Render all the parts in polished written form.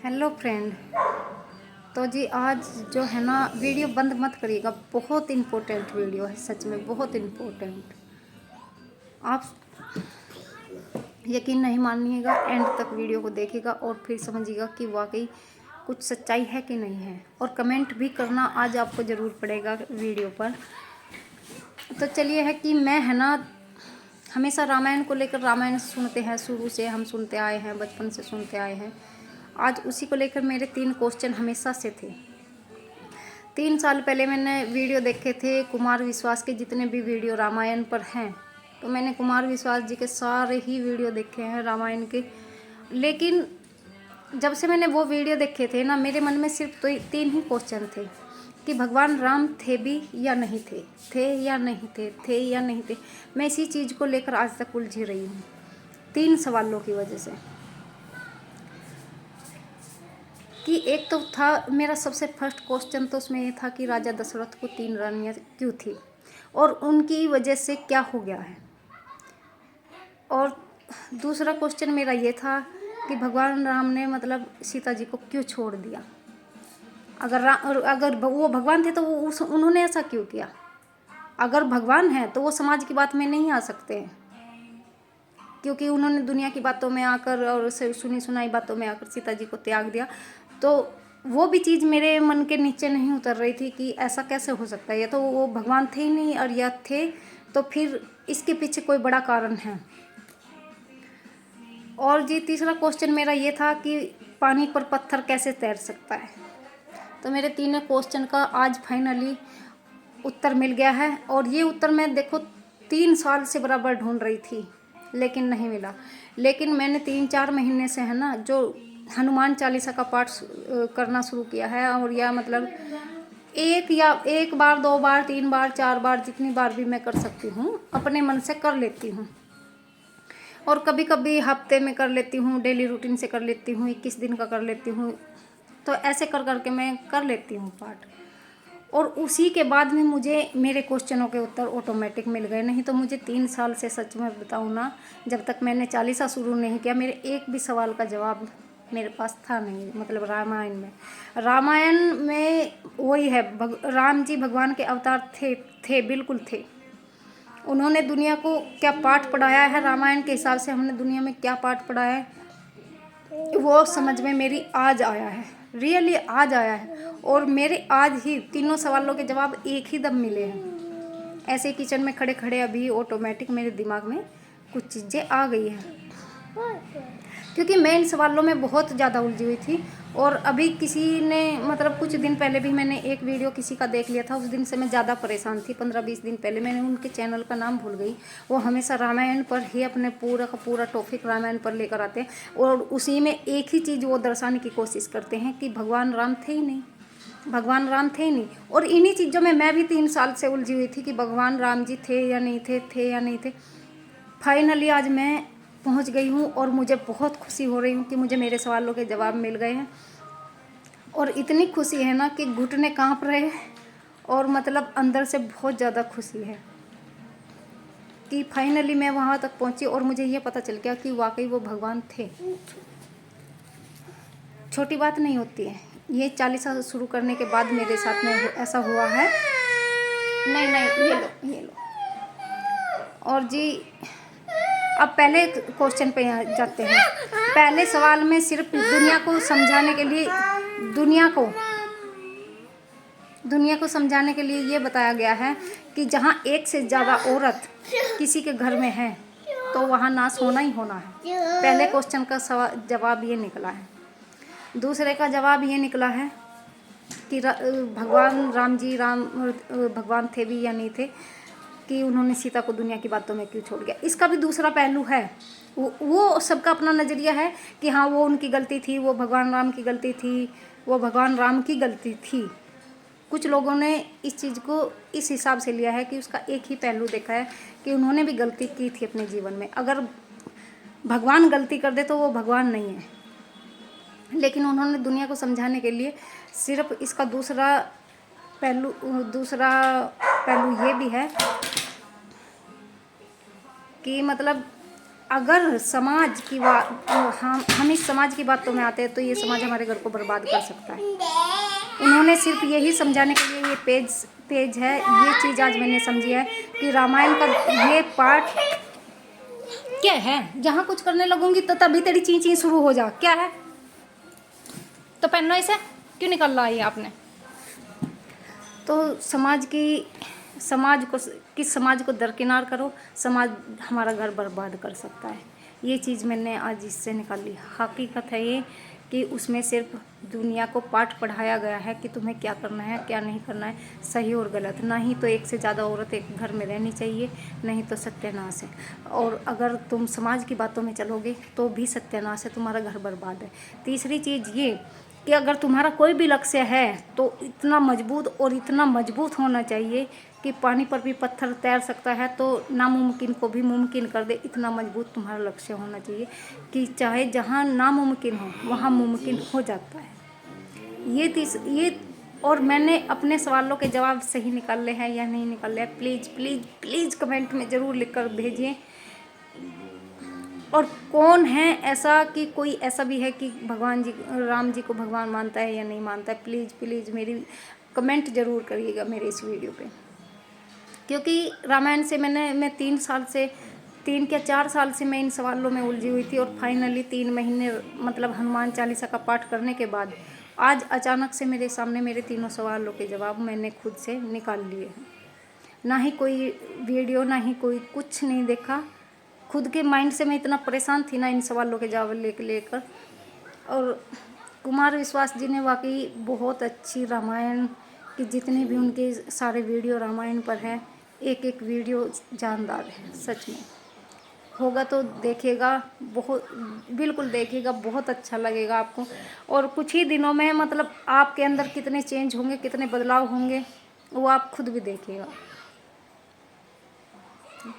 Hello friend. तो जी आज जो है ना वीडियो बंद मत करिएगा, बहुत इम्पोर्टेंट वीडियो है, सच में बहुत इम्पोर्टेंट। आप यकीन नहीं मानिएगा, एंड तक वीडियो को देखिएगा और फिर समझिएगा कि वाकई कुछ सच्चाई है कि नहीं है। और कमेंट भी करना आज आपको ज़रूर पड़ेगा वीडियो पर। तो चलिए है कि मैं है ना हमेशा रामायण को लेकर रामायण सुनते हैं, शुरू से हम सुनते आए हैं, बचपन से सुनते आए हैं। आज उसी को लेकर मेरे 3 क्वेश्चन हमेशा से थे। 3 साल पहले मैंने वीडियो देखे थे कुमार विश्वास के, जितने भी वीडियो रामायण पर हैं, तो मैंने कुमार विश्वास जी के सारे ही वीडियो देखे हैं रामायण के। लेकिन जब से मैंने वो वीडियो देखे थे ना, मेरे मन में सिर्फ 3 ही क्वेश्चन थे कि भगवान राम थे भी या नहीं थे, थे या नहीं थे, थे या नहीं थे। मैं इसी चीज़ को लेकर आज तक उलझी रही हूँ, 3 सवालों की वजह से। कि एक तो था मेरा सबसे फर्स्ट क्वेश्चन, तो उसमें ये था कि राजा दशरथ को 3 रानियाँ क्यों थी और उनकी वजह से क्या हो गया है। और दूसरा क्वेश्चन मेरा ये था कि भगवान राम ने मतलब सीता जी को क्यों छोड़ दिया। अगर वो भगवान थे तो उन्होंने ऐसा क्यों किया। अगर भगवान है तो वो समाज की बात में नहीं आ सकते हैं, क्योंकि उन्होंने दुनिया की बातों में आकर और सुनी सुनाई बातों में आकर सीता जी को त्याग दिया। तो वो भी चीज़ मेरे मन के नीचे नहीं उतर रही थी कि ऐसा कैसे हो सकता है। या तो वो भगवान थे ही नहीं, और या थे तो फिर इसके पीछे कोई बड़ा कारण है। और जी तीसरा क्वेश्चन मेरा ये था कि पानी पर पत्थर कैसे तैर सकता है। तो मेरे 3 क्वेश्चन का आज फाइनली उत्तर मिल गया है। और ये उत्तर मैं देखो 3 साल से बराबर ढूंढ रही थी, लेकिन नहीं मिला। लेकिन मैंने 3-4 महीने से है ना जो हनुमान चालीसा का पाठ करना शुरू किया है। और या मतलब एक बार 2 बार 3 बार 4 बार जितनी बार भी मैं कर सकती हूँ अपने मन से कर लेती हूँ। और कभी कभी हफ्ते में कर लेती हूँ, डेली रूटीन से कर लेती हूँ, 21 दिन का कर लेती हूँ। तो ऐसे कर करके मैं कर लेती हूँ पाठ। और उसी के बाद में मुझे मेरे क्वेश्चनों के उत्तर ऑटोमेटिक मिल गए। नहीं तो मुझे 3 साल से, सच में बताऊँ ना, जब तक मैंने चालीसा शुरू नहीं किया, मेरे एक भी सवाल का जवाब मेरे पास था नहीं। मतलब रामायण में वही है, राम जी भगवान के अवतार थे बिल्कुल थे। उन्होंने दुनिया को क्या पाठ पढ़ाया है, रामायण के हिसाब से हमने दुनिया में क्या पाठ पढ़ाया है, वो समझ में मेरी आज आया है, रियली आज आया है। और मेरे आज ही तीनों सवालों के जवाब एक ही दम मिले हैं। ऐसे किचन में खड़े खड़े अभी ऑटोमेटिक मेरे दिमाग में कुछ चीज़ें आ गई हैं, क्योंकि मैं इन सवालों में बहुत ज़्यादा उलझी हुई थी। और अभी किसी ने मतलब कुछ दिन पहले भी मैंने एक वीडियो किसी का देख लिया था, उस दिन से मैं ज़्यादा परेशान थी। 15-20 दिन पहले, मैंने उनके चैनल का नाम भूल गई। वो हमेशा रामायण पर ही अपने पूरा का पूरा टॉपिक रामायण पर लेकर आते हैं, और उसी में एक ही चीज़ वो दर्शाने की कोशिश करते हैं कि भगवान राम थे ही नहीं, भगवान राम थे ही नहीं। और इन्हीं चीज़ों में मैं भी 3 साल से उलझी हुई थी कि भगवान राम जी थे या नहीं थे, थे या नहीं थे। फाइनली आज मैं पहुंच गई हूं और मुझे बहुत खुशी हो रही हूं कि मुझे मेरे सवालों के जवाब मिल गए हैं। और इतनी खुशी है ना कि घुटने कांप रहे हैं, और मतलब अंदर से बहुत ज़्यादा खुशी है कि फाइनली मैं वहां तक पहुंची और मुझे ये पता चल गया कि वाकई वो भगवान थे। छोटी बात नहीं होती है ये। चालीसा शुरू करने के बाद मेरे साथ में ऐसा हुआ है। नहीं नहीं, ये लो। और जी अब पहले क्वेश्चन पे जाते हैं। पहले सवाल में सिर्फ दुनिया को समझाने के लिए, दुनिया को समझाने के लिए ये बताया गया है कि जहाँ एक से ज़्यादा औरत किसी के घर में है तो वहाँ नाश होना ही होना है। पहले क्वेश्चन का जवाब ये निकला है। दूसरे का जवाब ये निकला है कि भगवान राम जी भगवान थे भी या नहीं थे, कि उन्होंने सीता को दुनिया की बातों में क्यों छोड़ दिया। इसका भी दूसरा पहलू है। वो सबका अपना नज़रिया है कि हाँ वो उनकी गलती थी, वो भगवान राम की गलती थी, वो भगवान राम की गलती थी। कुछ लोगों ने इस चीज़ को इस हिसाब से लिया है कि उसका एक ही पहलू देखा है कि उन्होंने भी गलती की थी अपने जीवन में। अगर भगवान गलती कर दे तो वो भगवान नहीं है। लेकिन उन्होंने दुनिया को समझाने के लिए सिर्फ इसका दूसरा पहलू ये भी है कि मतलब अगर समाज की बात, हम इस समाज की बातों में आते हैं तो ये समाज हमारे घर को बर्बाद कर सकता है। उन्होंने सिर्फ यही समझाने के लिए ये पेज है। ये चीज़ आज मैंने समझी है कि रामायण का ये पार्ट क्या है। जहाँ कुछ करने लगूंगी तो तभी तेरी ची ची शुरू हो जा, क्या है तो पहनना इसे, क्यों निकल रहा है ये आपने। तो समाज को दरकिनार करो, समाज हमारा घर बर्बाद कर सकता है। ये चीज़ मैंने आज इससे निकाल ली। हकीकत है ये कि उसमें सिर्फ दुनिया को पाठ पढ़ाया गया है कि तुम्हें क्या करना है क्या नहीं करना है, सही और गलत। ना ही तो एक से ज़्यादा औरत एक घर में रहनी चाहिए, नहीं तो सत्यानाश है। और अगर तुम समाज की बातों में चलोगे तो भी सत्यानाश है, तुम्हारा घर बर्बाद है। तीसरी चीज़ ये कि अगर तुम्हारा कोई भी लक्ष्य है तो इतना मजबूत और इतना मजबूत होना चाहिए कि पानी पर भी पत्थर तैर सकता है तो नामुमकिन को भी मुमकिन कर दे। इतना मजबूत तुम्हारा लक्ष्य होना चाहिए कि चाहे जहाँ नामुमकिन हो वहाँ मुमकिन हो जाता है। ये और मैंने अपने सवालों के जवाब सही निकाले हैं या नहीं निकाले हैं, प्लीज़ प्लीज़ प्लीज़ कमेंट में ज़रूर लिख कर भेजिए। और कौन है ऐसा कि कोई ऐसा भी है कि भगवान जी राम जी को भगवान मानता है या नहीं मानता है, प्लीज़ प्लीज़ मेरी कमेंट ज़रूर करिएगा मेरे इस वीडियो पे। क्योंकि रामायण से मैं 3 या 4 साल से मैं इन सवालों में उलझी हुई थी और फाइनली 3 महीने मतलब हनुमान चालीसा का पाठ करने के बाद आज अचानक से मेरे सामने मेरे तीनों सवालों के जवाब मैंने खुद से निकाल लिए हैं। ना ही कोई वीडियो, ना ही कोई कुछ नहीं देखा, खुद के माइंड से मैं इतना परेशान थी ना इन सवालों के जवाब लेकर। और कुमार विश्वास जी ने वाकई बहुत अच्छी रामायण की जितने भी उनके सारे वीडियो रामायण पर है, एक एक वीडियो जानदार है। सच में होगा तो देखिएगा, बहुत बिल्कुल देखिएगा, बहुत अच्छा लगेगा आपको। और कुछ ही दिनों में मतलब आपके अंदर कितने चेंज होंगे, कितने बदलाव होंगे वो आप खुद भी देखिएगा।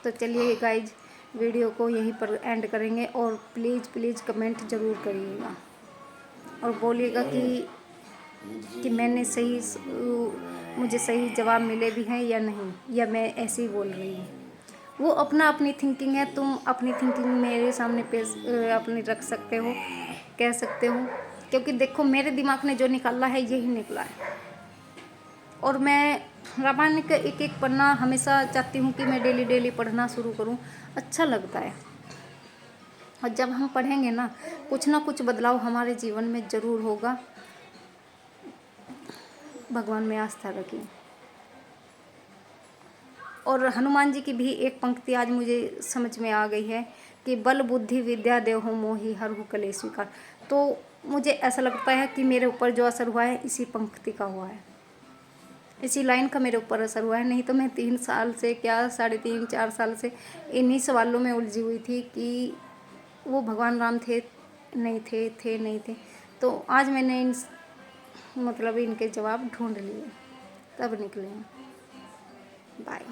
तो चलिए गाइज, वीडियो को यहीं पर एंड करेंगे और प्लीज़ प्लीज़ कमेंट ज़रूर करिएगा और बोलिएगा कि मैंने मुझे सही जवाब मिले भी हैं या नहीं, या मैं ऐसे ही बोल रही हूँ। वो अपनी थिंकिंग है, तुम अपनी थिंकिंग मेरे सामने पेश अपनी रख सकते हो, कह सकते हो। क्योंकि देखो मेरे दिमाग ने जो निकाला है यही निकला है। और मैं रामायण का एक एक पन्ना हमेशा चाहती हूँ कि मैं डेली पढ़ना शुरू करूँ, अच्छा लगता है। और जब हम पढ़ेंगे ना कुछ बदलाव हमारे जीवन में ज़रूर होगा। भगवान में आस्था रखिए। और हनुमान जी की भी एक पंक्ति आज मुझे समझ में आ गई है कि बल बुद्धि विद्या देहु मोहि हरहु कलेश विकार। तो मुझे ऐसा लगता है कि मेरे ऊपर जो असर हुआ है इसी पंक्ति का हुआ है, इसी लाइन का मेरे ऊपर असर हुआ है। नहीं तो मैं 3 साल से क्या 3.5-4 साल से इन्हीं सवालों में उलझी हुई थी कि वो भगवान राम थे नहीं थे। तो आज मैंने इनके जवाब ढूंढ लिए, तब निकले हैं। बाय।